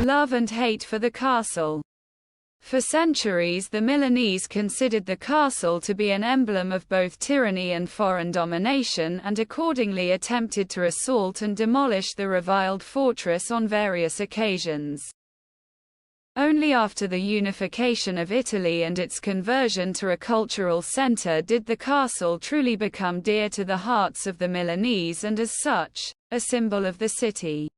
love and hate for the castle. For centuries the Milanese considered the castle to be an emblem of both tyranny and foreign domination, and accordingly attempted to assault and demolish the reviled fortress on various occasions. Only after the unification of Italy and its conversion to a cultural center did the castle truly become dear to the hearts of the Milanese and, as such, a symbol of the city.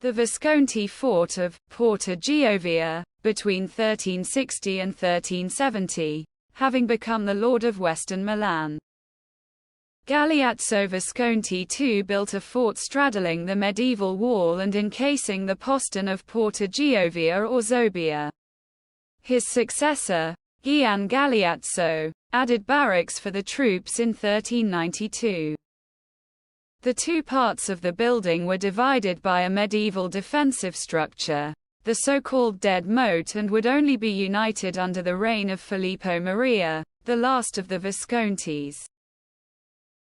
The Visconti fort of Porta Giovia, between 1360 and 1370, having become the lord of western Milan. Galeazzo Visconti II built a fort straddling the medieval wall and encasing the postern of Porta Giovia or Zobia. His successor, Gian Galeazzo, added barracks for the troops in 1392. The two parts of the building were divided by a medieval defensive structure, the so-called Dead Moat, and would only be united under the reign of Filippo Maria, the last of the Viscontis.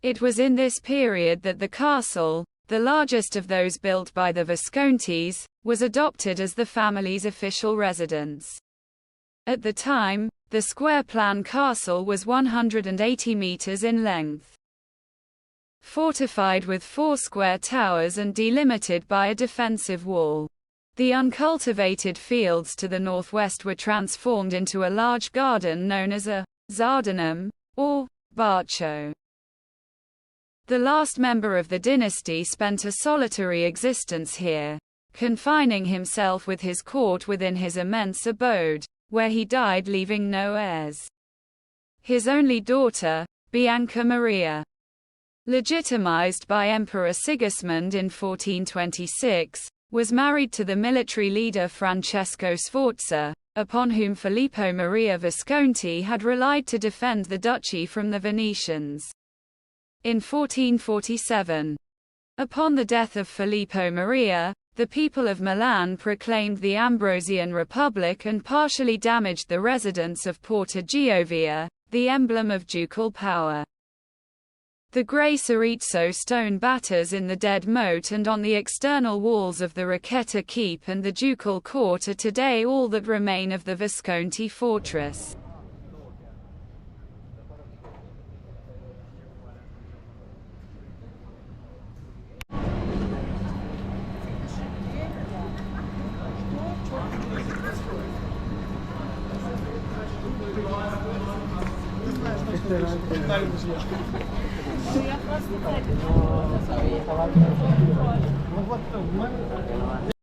It was in this period that the castle, the largest of those built by the Viscontis, was adopted as the family's official residence. At the time, the square-plan castle was 180 meters in length. Fortified with 4 square towers and delimited by a defensive wall. The uncultivated fields to the northwest were transformed into a large garden known as a Zardinum, or Barcho. The last member of the dynasty spent a solitary existence here, confining himself with his court within his immense abode, where he died leaving no heirs. His only daughter, Bianca Maria, legitimized by Emperor Sigismund in 1426, was married to the military leader Francesco Sforza, upon whom Filippo Maria Visconti had relied to defend the duchy from the Venetians. In 1447, upon the death of Filippo Maria, the people of Milan proclaimed the Ambrosian Republic and partially damaged the residence of Porta Giovia, the emblem of ducal power. The grey Cerizzo stone batters in the Dead Moat and on the external walls of the Rocchetta Keep and the ducal court are today all that remain of the Visconti fortress.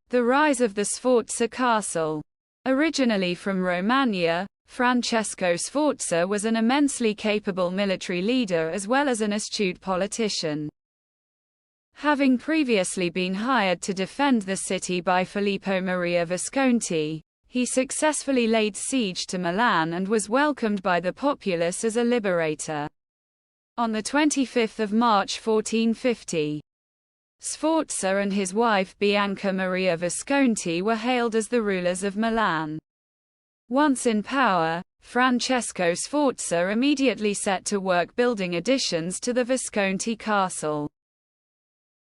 The rise of the Sforza castle. Originally from Romagna, Francesco Sforza was an immensely capable military leader as well as an astute politician. Having previously been hired to defend the city by Filippo Maria Visconti, he successfully laid siege to Milan and was welcomed by the populace as a liberator. On 25 March 1450, Sforza and his wife Bianca Maria Visconti were hailed as the rulers of Milan. Once in power, Francesco Sforza immediately set to work building additions to the Visconti castle.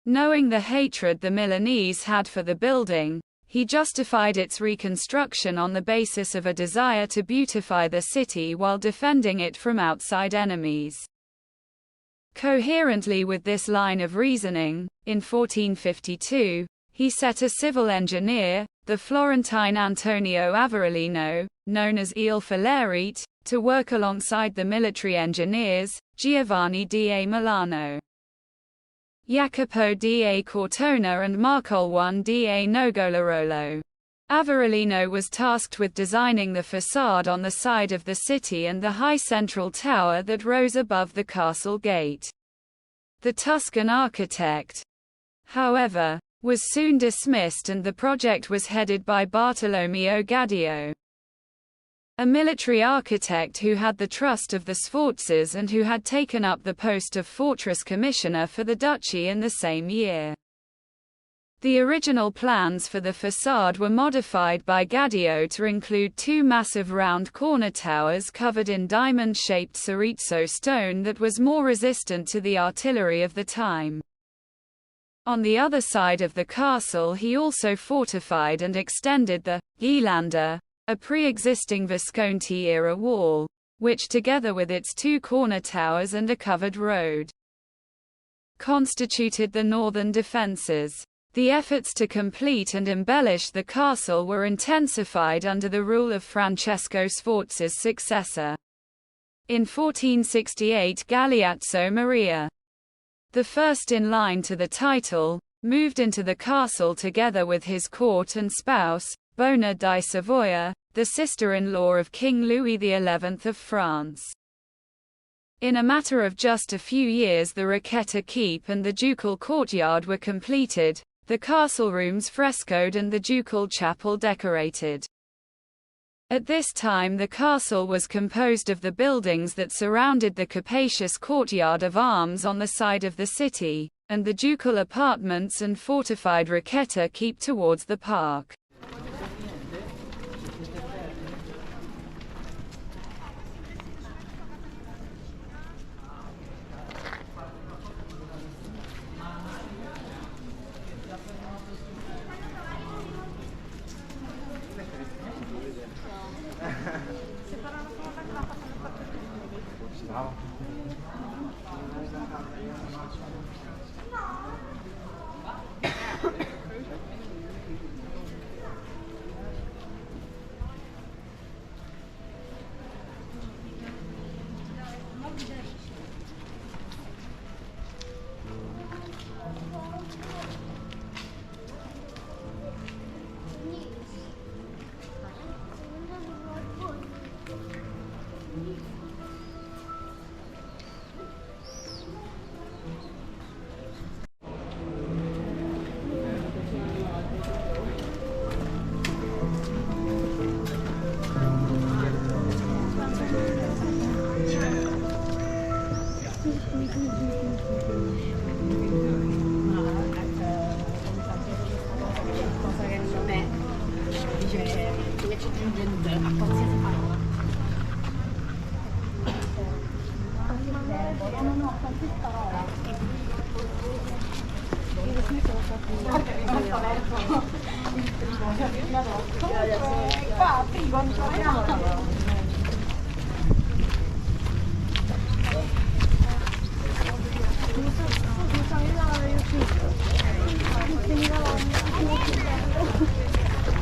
Knowing the hatred the Milanese had for the building, he justified its reconstruction on the basis of a desire to beautify the city while defending it from outside enemies. Coherently with this line of reasoning, in 1452, he set a civil engineer, the Florentine Antonio Averellino, known as Il Filerite, to work alongside the military engineers, Giovanni da Milano, Jacopo da Cortona and Marcolone da Nogolarolo. Averellino was tasked with designing the facade on the side of the city and the high central tower that rose above the castle gate. The Tuscan architect, however, was soon dismissed and the project was headed by Bartolomeo Gaddio, a military architect who had the trust of the Sforzas and who had taken up the post of fortress commissioner for the duchy in the same year. The original plans for the facade were modified by Gaddio to include 2 massive round corner towers covered in diamond-shaped Cerizzo stone that was more resistant to the artillery of the time. On the other side of the castle he also fortified and extended the Ghilandà, a pre-existing Visconti-era wall, which together with its 2 corner towers and a covered road, constituted the northern defences. The efforts to complete and embellish the castle were intensified under the rule of Francesco Sforza's successor. In 1468 Galeazzo Maria, the first in line to the title, moved into the castle together with his court and spouse, Bona di Savoia, the sister-in-law of King Louis XI of France. In a matter of just a few years the Ricchetta Keep and the ducal courtyard were completed, the castle rooms frescoed and the ducal chapel decorated. At this time the castle was composed of the buildings that surrounded the capacious courtyard of arms on the side of the city, and the ducal apartments and fortified Ricchetta Keep towards the park.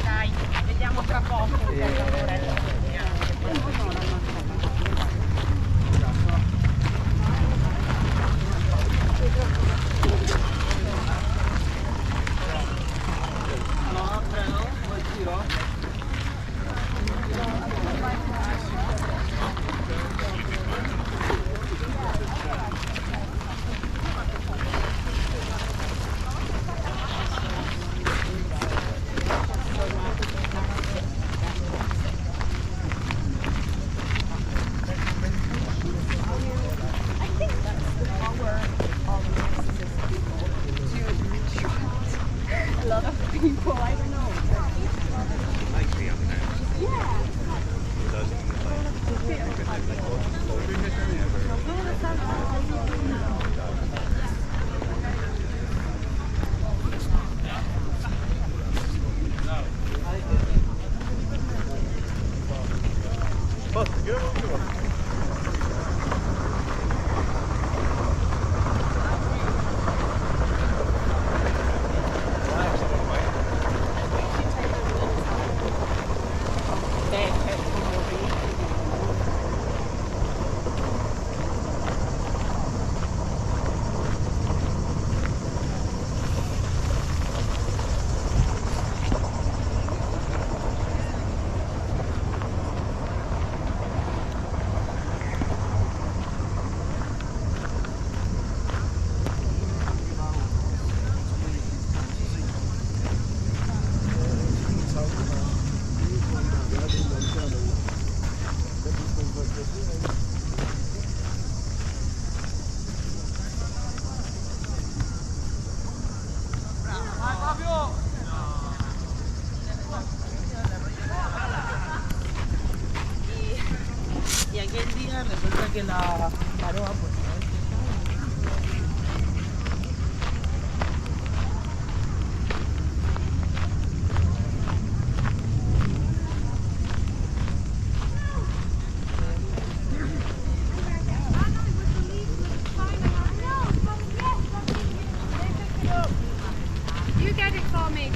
Dai, vediamo tra poco. resulta que la paró a You get it for me.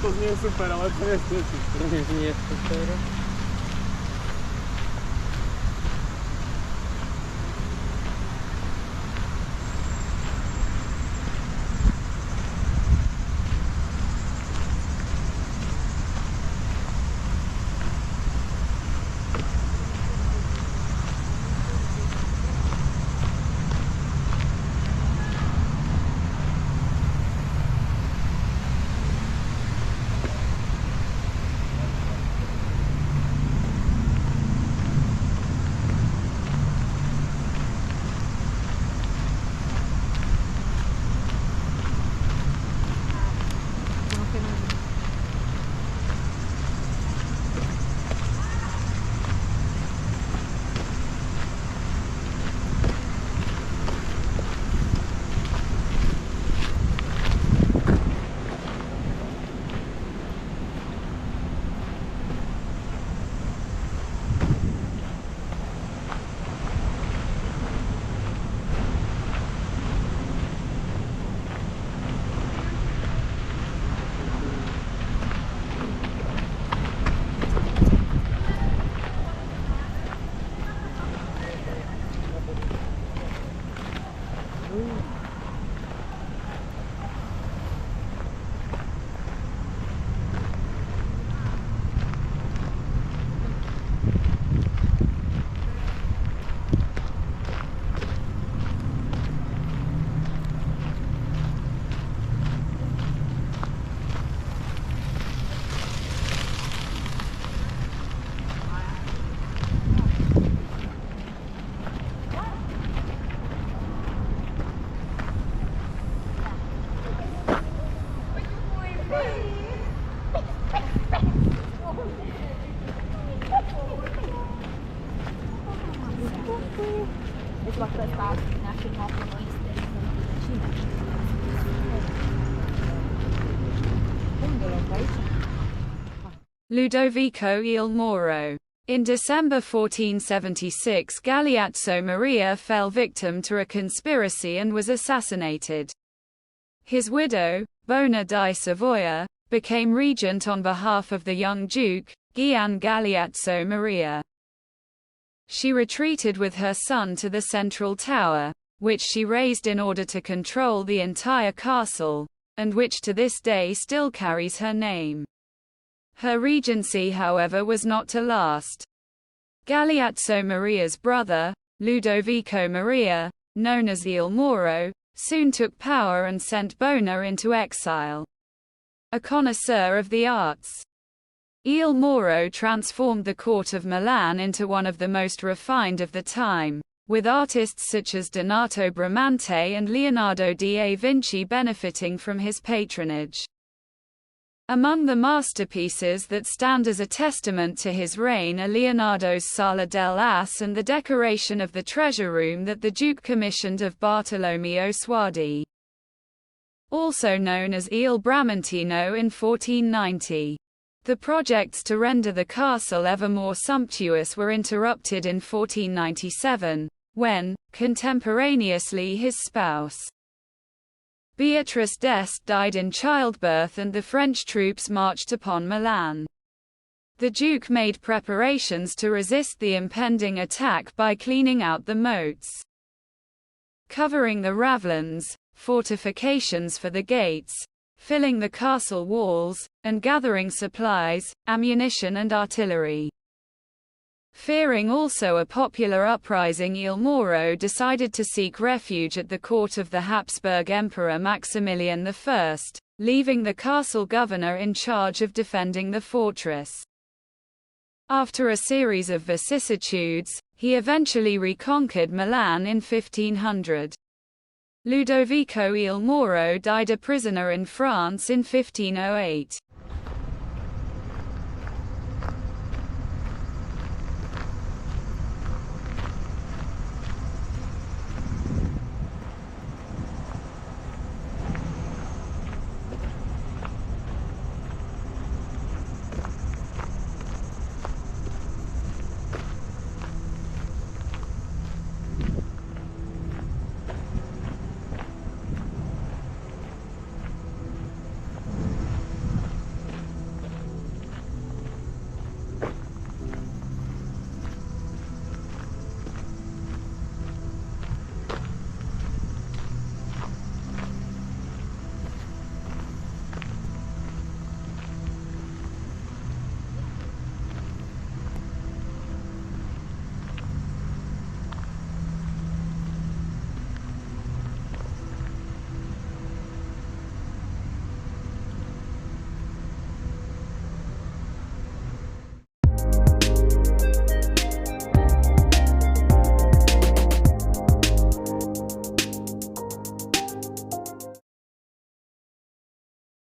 to znie super, ale to jest leci. To nie jest super. Ludovico il Moro. In December 1476, Galeazzo Maria fell victim to a conspiracy and was assassinated. His widow, Bona di Savoia, became regent on behalf of the young Duke, Gian Galeazzo Maria. She retreated with her son to the central tower, which she razed in order to control the entire castle, and which to this day still carries her name. Her regency, however, was not to last. Galeazzo Maria's brother, Ludovico Maria, known as Il Moro, soon took power and sent Bona into exile. A connoisseur of the arts, Il Moro transformed the court of Milan into one of the most refined of the time, with artists such as Donato Bramante and Leonardo da Vinci benefiting from his patronage. Among the masterpieces that stand as a testament to his reign are Leonardo's Sala dell'As and the decoration of the treasure room that the Duke commissioned of Bartolomeo Suardi, also known as Il Bramantino, in 1490. The projects to render the castle ever more sumptuous were interrupted in 1497, when, contemporaneously, his spouse, Beatrice d'Este, died in childbirth and the French troops marched upon Milan. The Duke made preparations to resist the impending attack by cleaning out the moats, covering the ravelins, fortifications for the gates, filling the castle walls, and gathering supplies, ammunition and artillery. Fearing also a popular uprising, Il Moro decided to seek refuge at the court of the Habsburg Emperor Maximilian I, leaving the castle governor in charge of defending the fortress. After a series of vicissitudes, he eventually reconquered Milan in 1500. Ludovico il Moro died a prisoner in France in 1508.